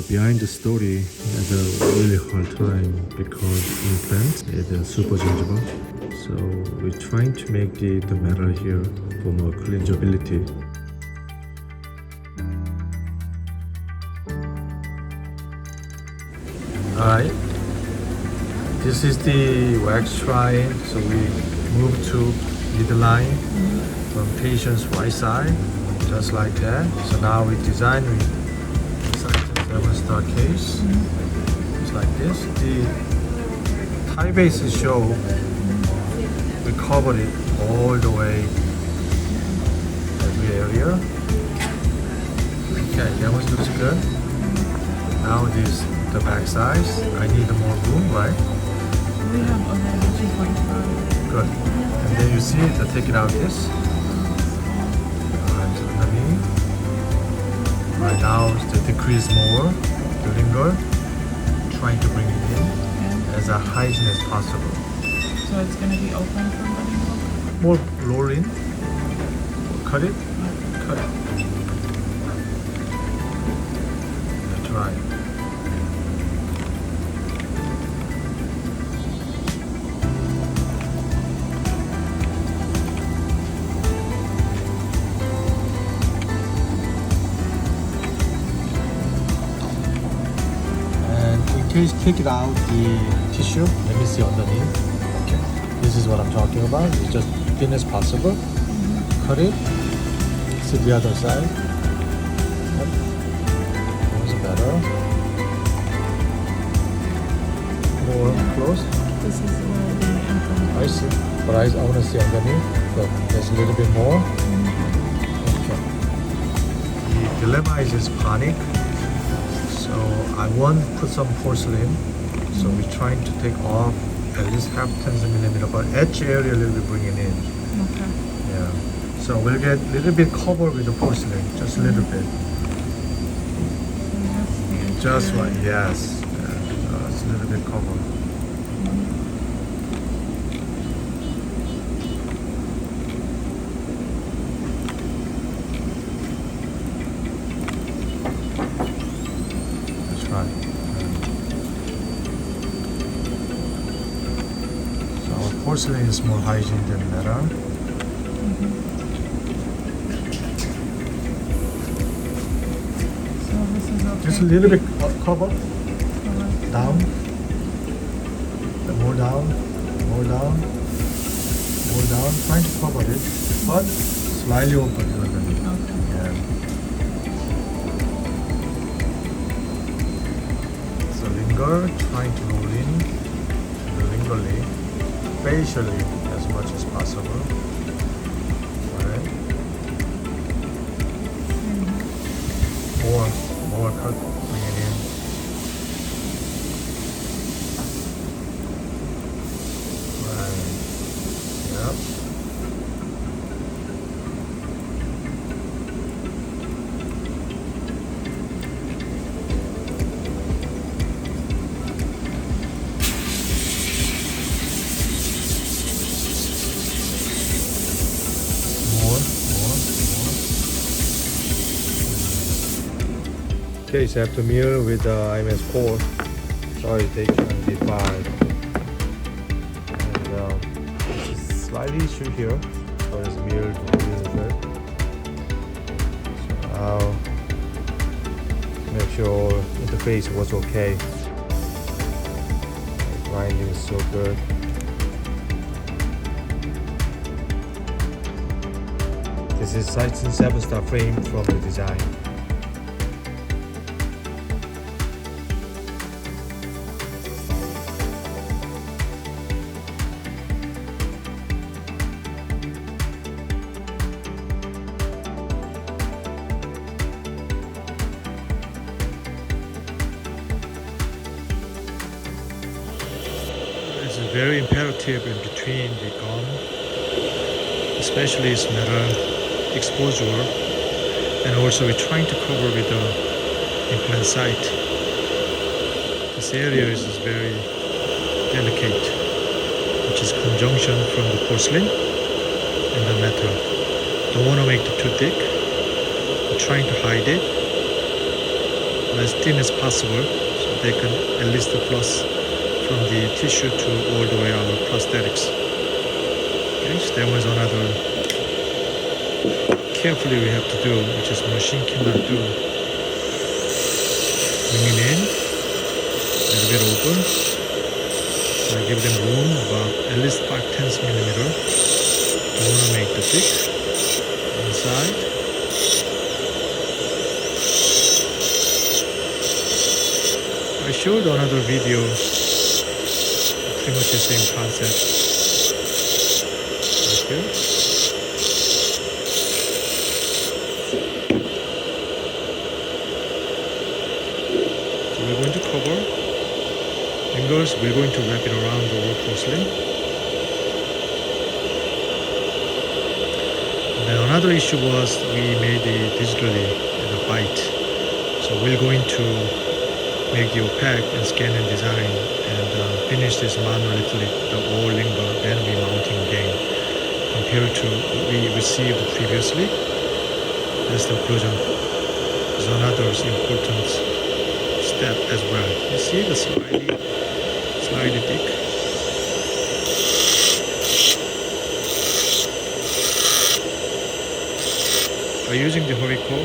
behind the story has a really hard time because implant is super changeable. So we're trying to make the metal here for more cleanability. Alright, this is the wax trying. So we move to midline from patient's right side, just like that. So now we design with Syton 7-star case, just like this. The tie bases show we covered it all the way, every area. Okay, that one looks good. Now this the back size. I need more room, right? We have already 2.5. Good. And then you see the take it out this. Alright, underneath. Right now to decrease more the linger, trying to bring it in as a hygiene as possible. So it's going to be open from the linger? More roll in. Cut it. Cut it. That's right. In case take it out the tissue, let me see underneath. Okay, this is what I'm talking about. It's just thin as possible. Cut it. See the other side. Yep. That's better. More close. This is where the implant I see. But I want to see underneath. Good. There's a little bit more. Okay. The dilemma is panic. So I want to put some porcelain. So we're trying to take off at least half 10 millimeter, but edge area a little bit bring it in. Okay. Yeah. So we'll get a little bit covered with the porcelain, just a little bit. So that's the edge Just area. right, yes. Yeah. It's a little bit covered. That's right. So our porcelain is more hygiene than metal. So this is okay. Just a little bit cover. Alright. Down. More down. More down. More down. Trying to cover it, but slightly open underneath. Okay. Yeah. So linger, trying to roll in the lingually, facially as much as possible. Alright. More cut, bring it in. Right. Yep. More. Okay, so after mirror with IMS4, sorry, take 25. And this is slightly issue here, so it's mirrored a little bit. So I'll make sure interface was okay. The grinding is so good. This is Syton 7-star frame from the design. It's very imperative in between the gum, especially its metal exposure, and also we're trying to cover with the implant site. This area is very delicate, which is conjunction from the porcelain and the metal. Don't want to make it too thick. We're trying to hide it. as thin as possible, so they can at least floss from the tissue to all the way our prosthetics. Okay, so that was another carefully we have to do, which is machine cannot do. Bring it in, a little bit open. So I give them room about at least 5/10 millimeter. Don't want to make the thick inside. I showed another video, pretty much the same concept. Like here. So we're going to cover fingers, we're going to wrap it around over closely. And then another issue was we made it digitally as a bite. So we're going to make the opaque and scan and design and finish this manually, the all limber, then we mounting again. Compared to what we received previously, that's the conclusion. Is another important step as well. You see the slightly thick. By using the horico,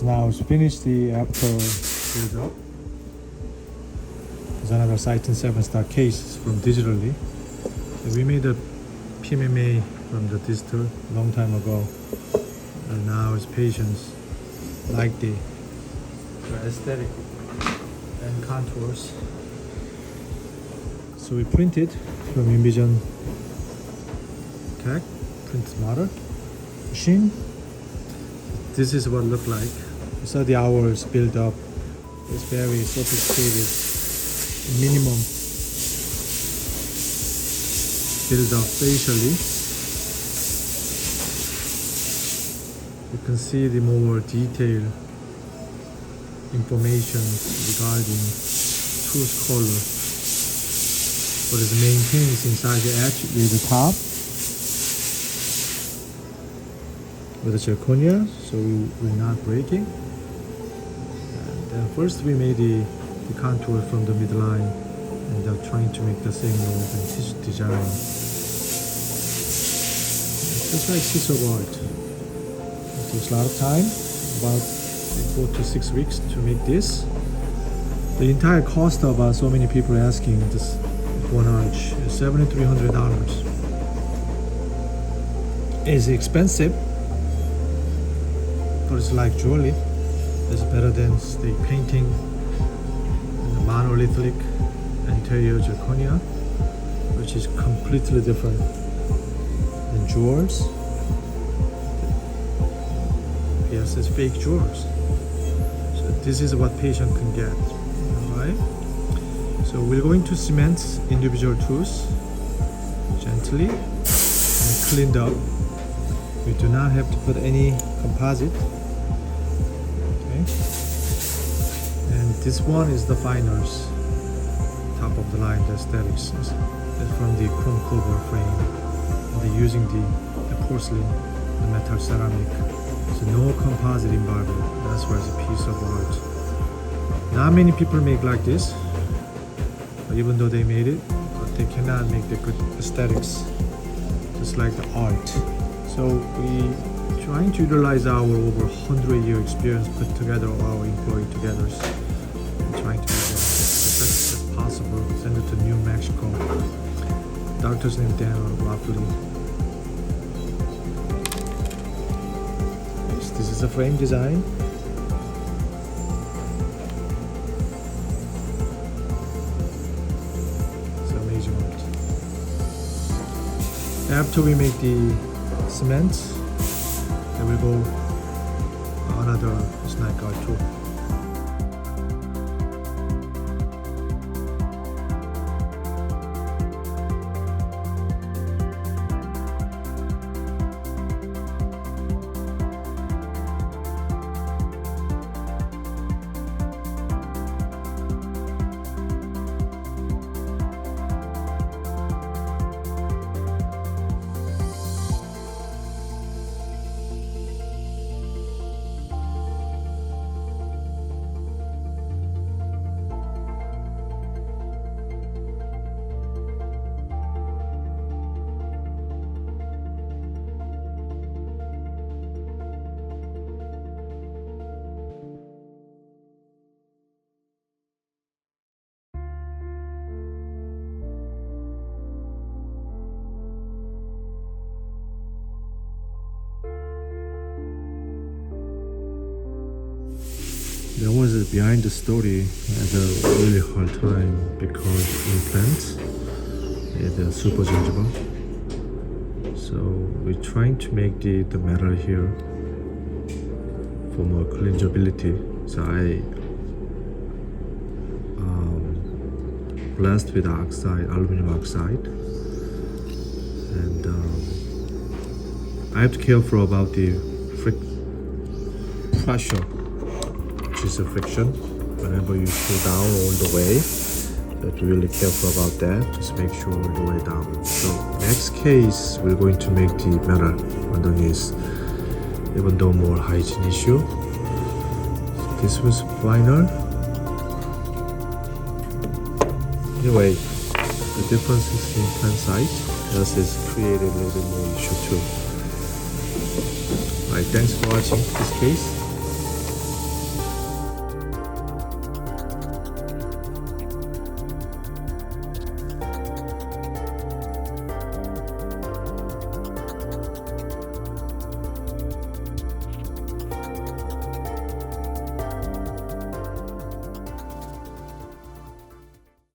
now to finish the after build up. There's another Syton 7-star case from digitally. We made a PMMA from the digital long time ago, and now it's patients like the aesthetic and contours. So we printed from Envision Kahng print model machine. This is what it looked like. You saw the hours build up. It's very sophisticated. Minimum build up facially. You can see the more detailed information regarding tooth color. What is maintained is inside the edge with the top with the zirconia, so we're not breaking. And then first we made the contour from the midline, and they're trying to make the same mold and design. It's just like piece of art. It takes a lot of time, about 4 to 6 weeks to make this. The entire cost of so many people asking this one arch is $7,300. It's expensive, but it's like jewelry. It's better than the painting and the monolithic interior zirconia, which is completely different than jewels. Yes, it's fake jewels. So this is what patient can get. Alright? So we're going to cement individual tools gently and cleaned up. We do not have to put any composite. Okay. And this one is the finals, top of the line, the aesthetics. It's from the chrome cover frame. And they're using the porcelain, the metal ceramic. So no composite involved. That's why it's a piece of art. Not many people make like this. Even though they made it, but they cannot make the good aesthetics, just like the art. So we trying to utilize our over 100-year experience, put together our employee together, and trying to make it the best as possible. Send it to New Mexico. Doctor's name Lafferty. Yes, this is a frame design. After we make the cement, then we go another snack art tool. There was a behind the story. I had a really hard time because implants, they're super changeable. So we're trying to make the metal here for more cleanability. So I blast with oxide, aluminum oxide, and I have to be careful about the pressure. Is a friction whenever you pull down all the way. You have to be really careful about that. Just make sure all the way down. So next case, we're going to make the metal underneath, even though more hygiene issue. So this was final. Anyway, the difference is the implant site. This is created a little bit more issue too. Alright, thanks for watching this case.